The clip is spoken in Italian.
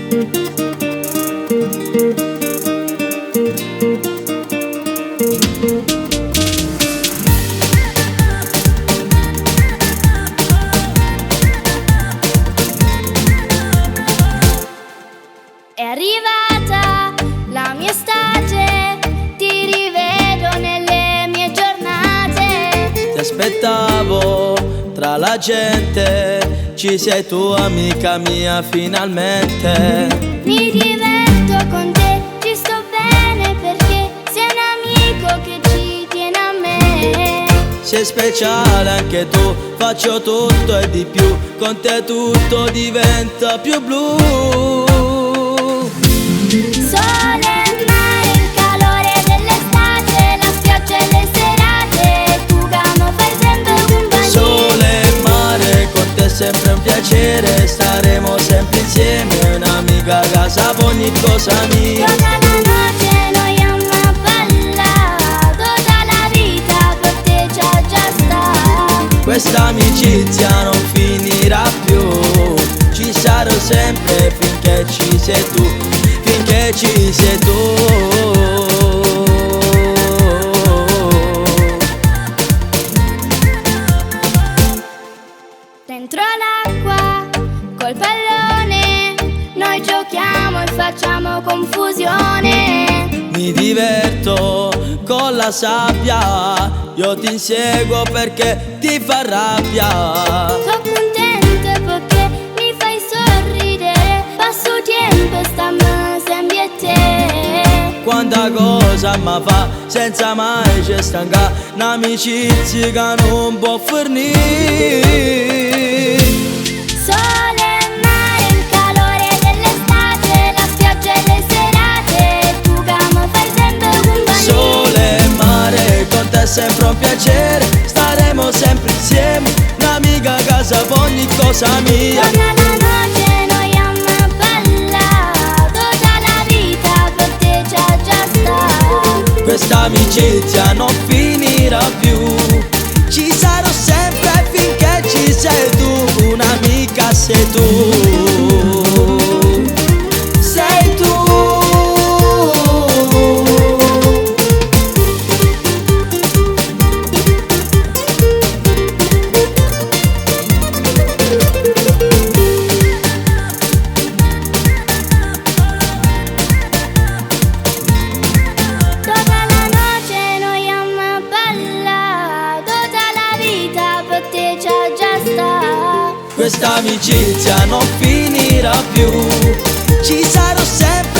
È arrivata la mia estate, ti rivedo nelle mie giornate. Ti aspettavo tra la gente, ci sei tu amica mia finalmente. Mi diverto con te, ci sto bene perché sei un amico che ci tiene a me. Sei speciale anche tu, faccio tutto e di più, con te tutto diventa più blu. Sole, mare, il calore dell'estate, la spiaggia e le serate, tu gamo fai sempre un bagno. Sole e mare, con te è sempre un piacere, staremo sempre insieme, un'amica a casa per ogni cosa mia. Tutta la noche noi a ballare, tutta la vita per te già sta. Questa amicizia non finirà più, ci sarò sempre finché ci sei tu, finché ci sei tu. Dentro l'acqua, col pallone, noi giochiamo e facciamo confusione. Mi diverto con la sabbia, io ti inseguo perché ti fa rabbia. Sto contenta perché mi fai sorridere, passo tempo e stiamo sempre a te. Quanta cosa mi fa senza mai ci stanca, un'amicizia che non può finire. Sole, mare, il calore dell'estate, la spiaggia e le serate, tu gamo fai sempre un bagno. Sole e mare, con te è sempre un piacere, staremo sempre insieme, un'amica a casa per ogni cosa mia. Tutta la noche noi a ballare, tutta la vita per te già sta. Questa amicizia non finirà più, ci sarò sempre finché ci sei tu, un'amica sei tu. Sei tu. Tutta la noche noi a ballare, tutta la vita per te già sta. Questa amicizia non finirà più, ci sarò sempre